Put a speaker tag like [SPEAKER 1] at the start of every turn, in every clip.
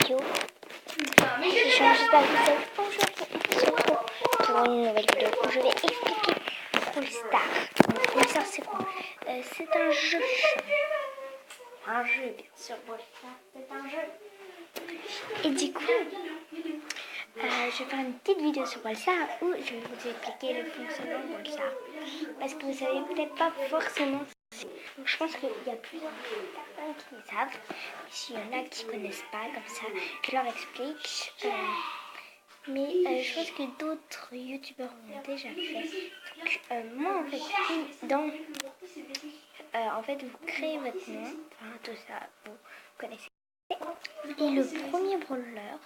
[SPEAKER 1] vidéo. J'espère que vous allez. Aujourd'hui, on se retrouve pour une nouvelle vidéo où je vais expliquer Brawl Stars. Donc, Brawl Stars, c'est quoi? C'est un jeu. Un jeu, bien sûr. Brawl Stars, c'est un jeu. Et du coup, je vais faire une petite vidéo sur Brawl Stars où je vais vous expliquer le fonctionnement de Brawl Stars. Parce que vous savez peut-être pas forcément. Donc, je pense qu'il y a plusieurs personnes qui le savent. S'il y en a qui ne connaissent pas, comme ça, je leur explique. Mais je pense que d'autres youtubeurs ont déjà fait. Donc, moi, en fait, vous créez votre nom. Enfin, tout ça, vous connaissez. Et le premier brawler,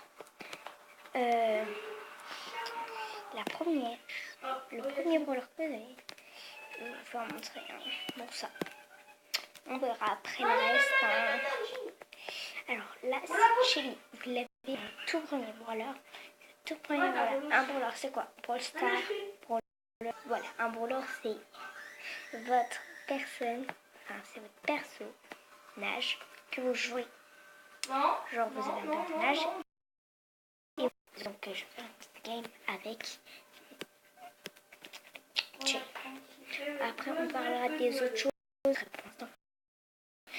[SPEAKER 1] le premier brawler que vous avez, je vais vous montrer. Bon, ça. On verra après le reste. Alors là, c'est Shelly. Vous l'avez un tout premier brawler. Tout premier brawler. Un brawler, c'est quoi? Brawl Stars. Voilà, un brawler, c'est votre personne. Enfin, c'est votre personnage que vous jouez. Genre, vous avez un personnage. Et donc, je vais faire un petit game avec Shelly. Après, on parlera des autres choses. Pour l'instant,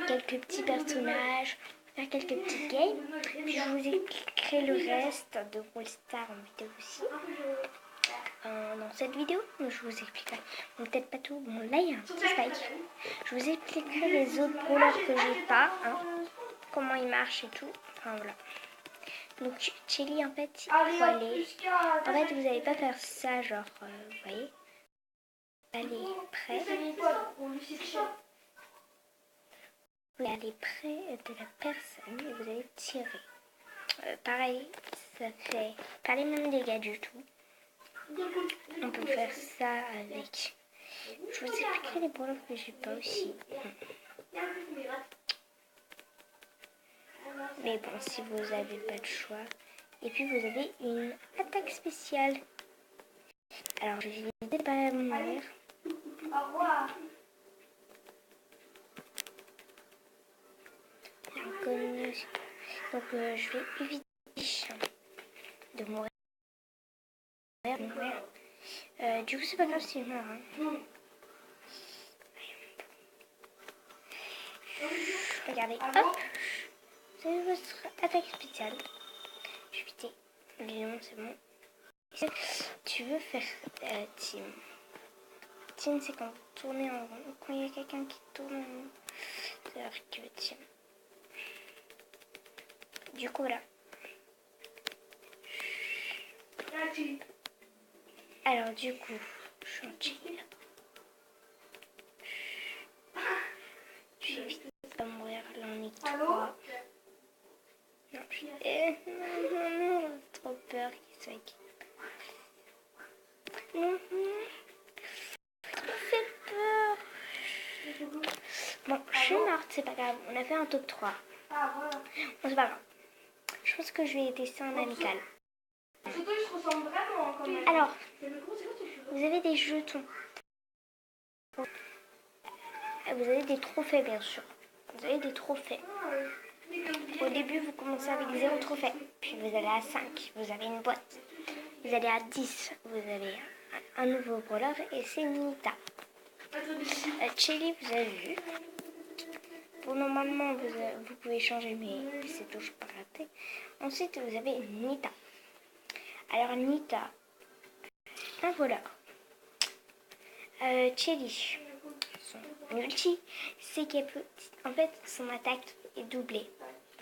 [SPEAKER 1] quelques petits personnages, faire quelques petits games, puis je vous expliquerai le reste de Brawl Stars en vidéo aussi. Dans cette vidéo, je vous expliquerai, bon, peut-être pas tout, bon là il y a un petit spike, je vous expliquerai les autres brawlers que j'ai pas, comment ils marchent et tout, enfin voilà. Donc Shelly, en fait, il faut aller, en fait vous n'allez pas faire ça genre, vous voyez, aller près. Vous allez près de la personne et vous allez tirer. Pareil, ça fait pas les mêmes dégâts du tout. On peut faire ça avec. Je vous expliquerai les brawlers que j'ai pas aussi. Mais bon, si vous n'avez pas de choix. Et puis vous avez une attaque spéciale. Alors je vais éviter de pas mourir. Donc je vais éviter de mourir. Du coup c'est pas grave si je meurs. Regardez, hop. C'est votre attaque spéciale. Je vais éviter. Non, c'est bon. Tu veux faire team. Team, c'est quand vous tournez en rond. Quand il y a quelqu'un qui tourne en rond, c'est alors qu'il veut team. Du coup, là. Alors, du coup, je suis en chill. Je vais éviter de pas mourir. Là, on est 3. Non, non, j'ai trop peur qu'il soit équipé. Non, ça me fait peur. Bon, je suis morte, c'est pas grave. On a fait un top 3. Bon, c'est pas grave. Je pense que je vais tester en amical. Alors, vous avez des jetons. Vous avez des trophées, bien sûr. Vous avez des trophées. Au début, vous commencez avec 0 trophée. Puis vous allez à 5. Vous avez une boîte. Vous allez à 10. Vous avez un nouveau brawler et c'est Nita. Shelly, vous avez vu. Pour normalement, vous pouvez changer, mais c'est toujours pas raté. Ensuite, vous avez Nita. Alors, Nita, un voleur. Shelly, son ulti, c'est qu'elle peut. En fait, son attaque est doublée.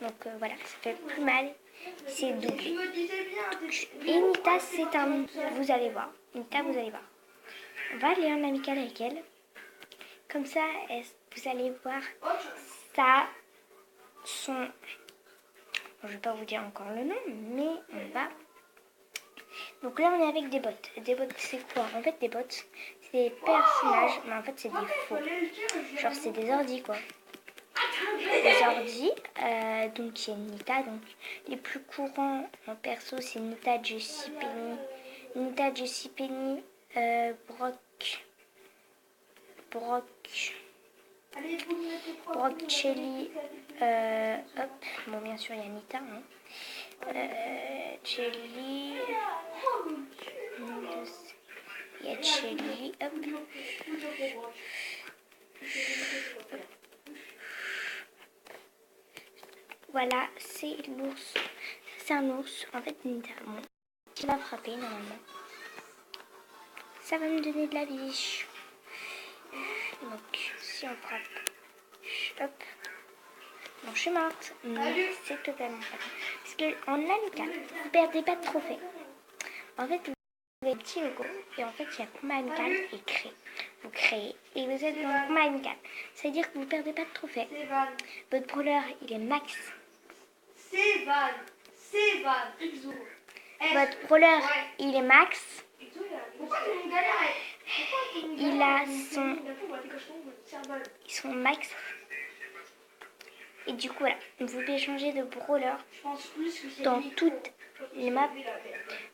[SPEAKER 1] Donc voilà, ça fait plus mal. C'est doublé. Et Nita, c'est un. Vous allez voir. Nita, vous allez voir. On va aller en amical avec elle. Comme ça, vous allez voir son. Bon, je vais pas vous dire encore le nom, mais on va. Donc là, on est avec des bots. Des bots, c'est quoi? En fait, des bots, c'est des personnages, mais en fait, c'est des faux. Genre, c'est des ordis, quoi. Des ordis. Donc, il y a Nita. Donc, les plus courants en perso, c'est Nita, Jessie, Penny. Nita, Jessie, Penny, Brock, Shelly, Hop, bon bien sûr il y a Nita. Hein. Chelly. Il y a Chelly. Hop. Voilà, c'est l'ours. C'est un ours. En fait, Nita, bon, qui va frapper normalement. Ça va me donner de la vie. Donc, si on frappe, hop. Bon, je suis morte, mais c'est totalement pas grave. Parce qu'en amical, vous perdez pas de trophée. En fait, vous avez un petit logo, et en fait, il y a combat amical et créer. Vous créez, et vous êtes dans le combat amical. Ça veut dire que vous perdez pas de trophée. Votre brawler, il est max. Votre brawler, il est max. Il a son max. Et du coup, voilà, vous pouvez changer de brawler dans toutes les maps.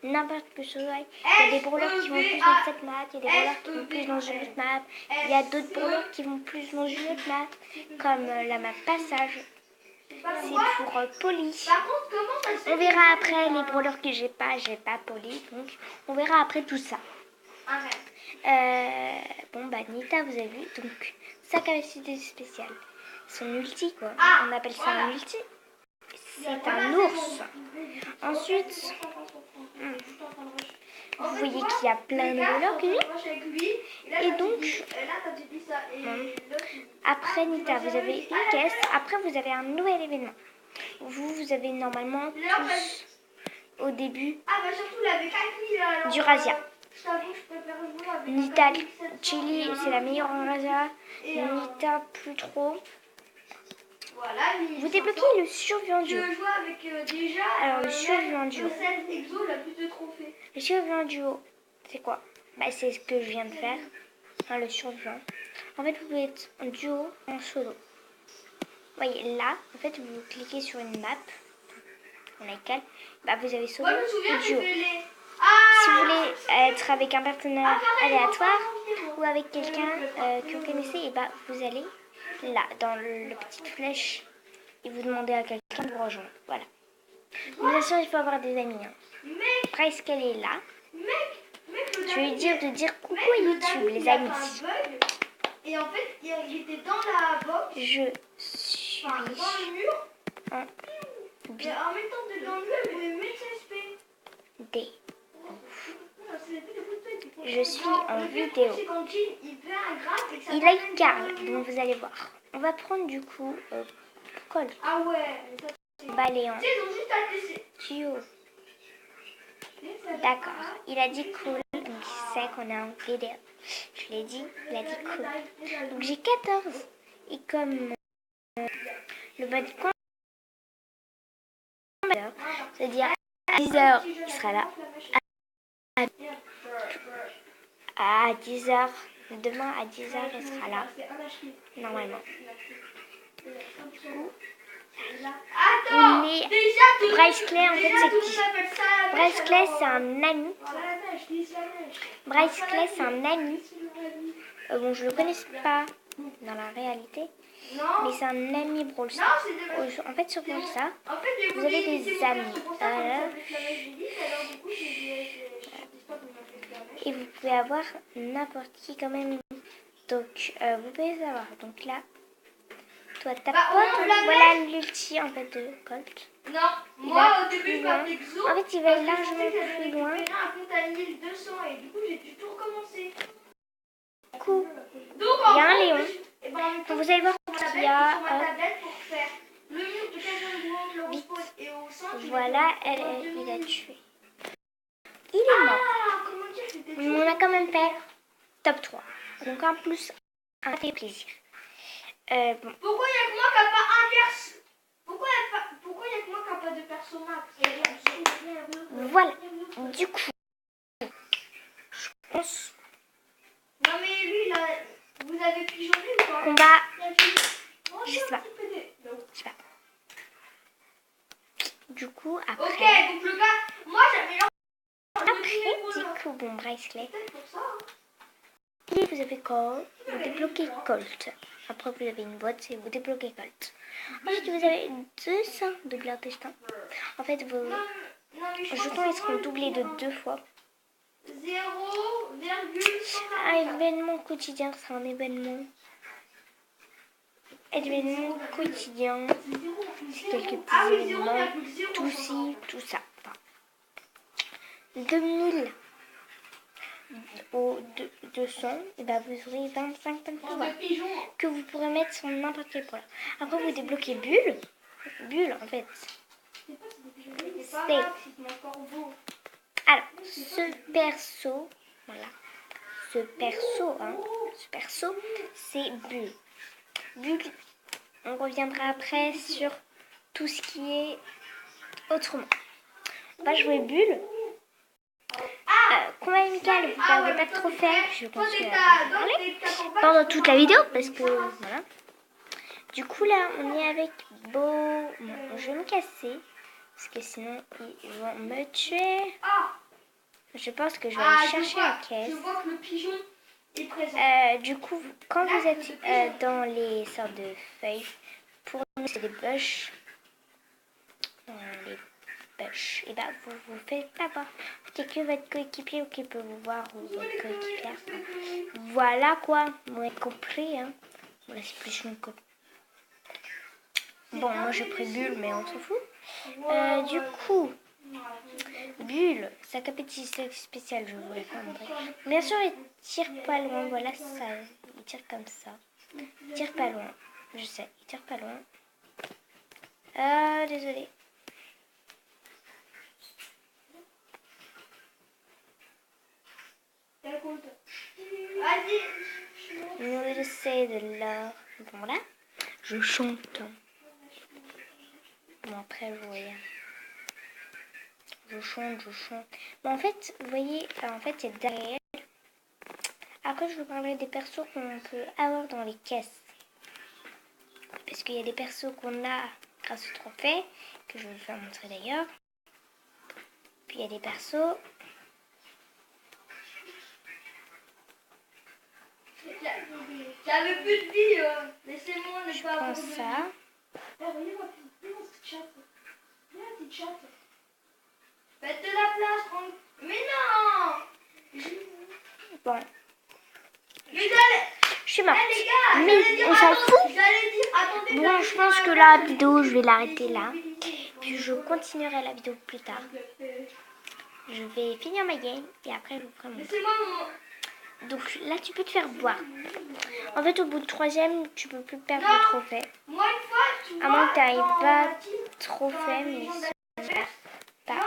[SPEAKER 1] N'importe quelle chose. Il y a des brawlers qui vont plus dans cette map, il y a des brawlers qui vont plus dans une autre map. Il y a d'autres brawlers qui vont plus dans une autre map, comme la map passage. C'est pour Polly. On verra après les brawlers que j'ai pas Polly, donc on verra après tout ça. Bon bah Nita, vous avez vu, donc sa capacité spéciale, son ulti quoi, on appelle ça un ulti. C'est un ours. Ensuite, vous voyez qu'il y a plein de brawlers que lui. Et donc, après Nita, vous avez une caisse. Après, vous avez un nouvel événement. Vous avez normalement tous au début du Razia. Nita, Chili, c'est la meilleure en Razia. Nita, plus trop. Vous débloquez le survivant duo. Alors, le survivant duo. Le survivant duo, c'est quoi? Bah, c'est ce que je viens de faire. Enfin, le survivant. En fait, vous pouvez être en duo, en solo. Vous voyez, là, en fait, vous cliquez sur une map dans laquelle bah, vous avez solo ou duo. Si vous voulez être avec un partenaire aléatoire ou avec quelqu'un que vous connaissez, et bah, vous allez là, dans le petite flèche, et vous demandez à quelqu'un de vous rejoindre. Voilà. Mais bien sûr, il faut avoir des amis. Hein. Price qu'elle est là. Je vais lui dire de dire coucou à YouTube, les amis.
[SPEAKER 2] Et en fait, il était dans la box.
[SPEAKER 1] Je suis
[SPEAKER 2] dans le mur.
[SPEAKER 1] en
[SPEAKER 2] Et en même temps, dans le mur, il pouvait mettre SP.
[SPEAKER 1] D. Je suis en vidéo. Il a une Carl, donc vous allez voir. On va prendre du coup Colt.
[SPEAKER 2] Ah ouais.
[SPEAKER 1] Baléon. Duo. D'accord. Il a dit cool, donc il sait qu'on est en vidéo. Je l'ai dit, il a dit cool. Donc j'ai 14. Et comme le bas de compte, c'est-à-dire à 10h, il sera là. À 10h, demain à 10h, il sera là. Normalement. Il est Bryce Clay, en fait, c'est qui? Bryce Clay, c'est un ami. Bryce Clay, c'est un ami. Bon, je le connais pas dans la réalité, mais c'est un ami Brawl Stars. En fait, sur Brawl Stars, vous avez des amis. Et vous pouvez avoir n'importe qui quand même. Donc, vous pouvez savoir. Donc là, toi, ta pote, voilà l'ulti en fait de Colt.
[SPEAKER 2] Non, moi au début je partais Exo.
[SPEAKER 1] En fait, il va largement plus loin.
[SPEAKER 2] J'ai un compte à 1200 et du coup j'ai dû tout recommencer.
[SPEAKER 1] Du coup, il y a un Léon. Donc, vous allez voir qu'il y a. Vite. Voilà, il a tué. Il est mort. Mais on a quand même fait top 3. Donc en plus, un fait plaisir. Bon.
[SPEAKER 2] Pourquoi il y a que moi qui n'a pas un perso? Pourquoi il y a que moi qui n'a pas de perso max?
[SPEAKER 1] Voilà. Du coup, je pense.
[SPEAKER 2] Non mais lui, là, vous avez pigeonné ou pas?
[SPEAKER 1] Combat. Je sais pas. Je sais pas. Du coup, après.
[SPEAKER 2] Ok, donc le gars, moi j'améliore.
[SPEAKER 1] Après, du coup, bon, Bryce Clay. Et vous avez Colt. Vous débloquez Colt. Après, vous avez une boîte et vous débloquez Colt. Ensuite, vous avez 200 doubleurs destin. En fait, vos
[SPEAKER 2] Non, mais je
[SPEAKER 1] jetons ils seront doublés de 2 fois.
[SPEAKER 2] 0,144.
[SPEAKER 1] Un événement quotidien sera un événement. Événement quotidien. C'est quelques petits
[SPEAKER 2] Ah oui,
[SPEAKER 1] événements.
[SPEAKER 2] 0,0.
[SPEAKER 1] Tout ci, tout ça. Enfin, 2000 au 200, et ben vous aurez 25 points de pouvoir que vous pourrez mettre sur n'importe quel point. Après, vous débloquez Bulle. Bulle, en fait. C'est. Alors, ce perso, voilà. Ce perso, c'est Bulle. Bulle, on reviendra après sur tout ce qui est autrement. On va jouer Bulle. Combat amical, vous perdez pas de trophée. Je continue à parler pendant toute la vidéo parce que voilà. Du coup là, on est avec Beau. Bon, je vais me casser parce que sinon ils vont me tuer. Je pense que je vais aller chercher la caisse.
[SPEAKER 2] Je vois que le pigeon est présent.
[SPEAKER 1] Du coup, quand vous êtes dans les sortes de feuilles, pour nous c'est des bush. Dans les bush, et bah vous faites pas voir. C'est que votre coéquipier qui peut vous voir ou votre coéquipière. Voilà quoi, vous avez compris. Hein. Voilà, c'est plus une copie. Bon, moi j'ai pris Bulle, mais on s'en fout. Du coup, Bulle, sa capacité spéciale, je vous la faire montrer. Bien sûr, il tire pas loin. Voilà, ça, il tire comme ça. Il tire pas loin. Je sais, il tire pas loin. Désolé. Je sais de l'or. Bon là, je chante. Bon après je voyais. Je chante. Bon en fait, vous voyez, en fait c'est derrière. Après je vous parlerai des persos qu'on peut avoir dans les caisses. Parce qu'il y a des persos qu'on a grâce au trophée, que je vais vous faire montrer d'ailleurs. Puis il y a des persos.
[SPEAKER 2] J'avais plus de vie, laissez-moi ne
[SPEAKER 1] Je
[SPEAKER 2] pas
[SPEAKER 1] prends
[SPEAKER 2] avoir de
[SPEAKER 1] ça.
[SPEAKER 2] vie. Regardez ma petite chatte. Regarde la petite chatte. Faites de la place, mais non.
[SPEAKER 1] Bon,
[SPEAKER 2] Mais allez,
[SPEAKER 1] je suis morte.
[SPEAKER 2] les gars,
[SPEAKER 1] Mais on s'en fout.
[SPEAKER 2] j'allais dire, attendez.
[SPEAKER 1] Bon, je pense que la vidéo, je vais l'arrêter là. Puis je continuerai la vidéo plus tard. Je vais finir ma game et après je vous ferai mon...
[SPEAKER 2] Laissez-moi mon...
[SPEAKER 1] Donc là, tu peux te faire boire. En fait, au bout de 3e, tu peux plus perdre
[SPEAKER 2] Non.
[SPEAKER 1] de trophée.
[SPEAKER 2] Moi, une fois, tu vois...
[SPEAKER 1] À moins que tu n'arrives
[SPEAKER 2] dans
[SPEAKER 1] pas
[SPEAKER 2] la team,
[SPEAKER 1] trophée, mais pas.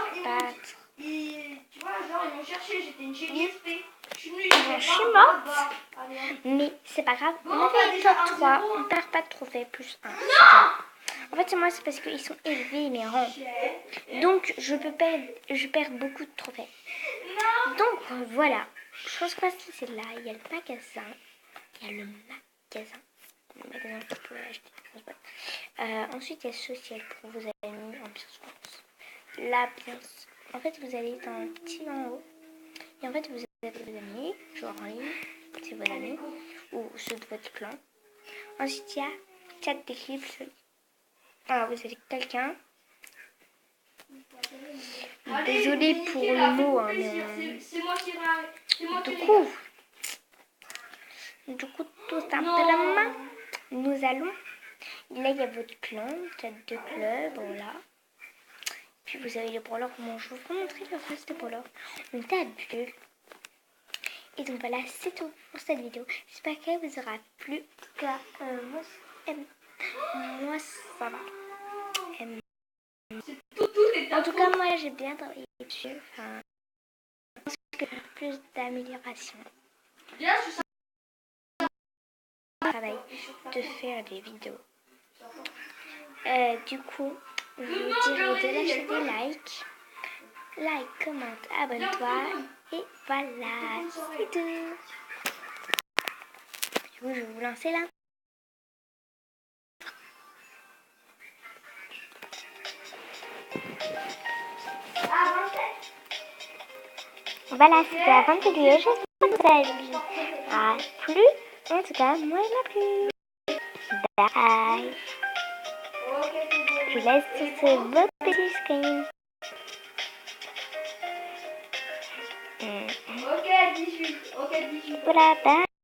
[SPEAKER 2] tu vois, genre, ils m'ont cherché, j'étais une GSP. Je suis venue,
[SPEAKER 1] Je suis morte.
[SPEAKER 2] Allez,
[SPEAKER 1] Mais c'est pas grave.
[SPEAKER 2] Bon,
[SPEAKER 1] On a fait
[SPEAKER 2] déjà,
[SPEAKER 1] top 3.
[SPEAKER 2] 1-0.
[SPEAKER 1] On perd pas de trophée plus 1. En fait, moi, c'est parce qu'ils sont élevés, mes rangs. Donc, je perds beaucoup de trophées. Donc, voilà. Je pense que c'est là. Il y a le magasin. Il y a le magasin. Le magasin que vous pouvez acheter. Ensuite, il y a social pour vos amis. Ambiance France. L'ambiance. En fait, vous allez dans un petit en haut. Et en fait, vous avez vos amis. Genre en ligne. C'est vos amis. Ou ceux de votre clan. Ensuite, il y a chat d'équipe. Alors, vous avez quelqu'un. Désolée pour le mot, hein, mais
[SPEAKER 2] c'est moi qui
[SPEAKER 1] du coup, tout simplement, nous allons. Là, il y a votre clan, chat de club, voilà. Puis vous avez les brawlers. Bon, je vais vous montrer le reste des brawlers. On est à Bulle. Et donc voilà, c'est tout pour cette vidéo. J'espère qu'elle vous aura plu. En tout cas, moi ça va. En tout cas, moi j'ai bien travaillé dessus. Enfin, je pense que plus d'amélioration. Travail de faire des vidéos. Du coup, je vous dirai de lâcher des likes. Like, commente, abonne-toi. Et voilà, c'est tout. Du coup, je vais vous lancer là. Voilà, c'était la fin de cette vidéo. J'espère que vous avez plu. En tout cas, moi, il m'a plu. Bye.
[SPEAKER 2] Ok, c'est bon.
[SPEAKER 1] Je laisse sur votre petit screen.
[SPEAKER 2] Ok, 18. Ok, 18.
[SPEAKER 1] Voilà, bye.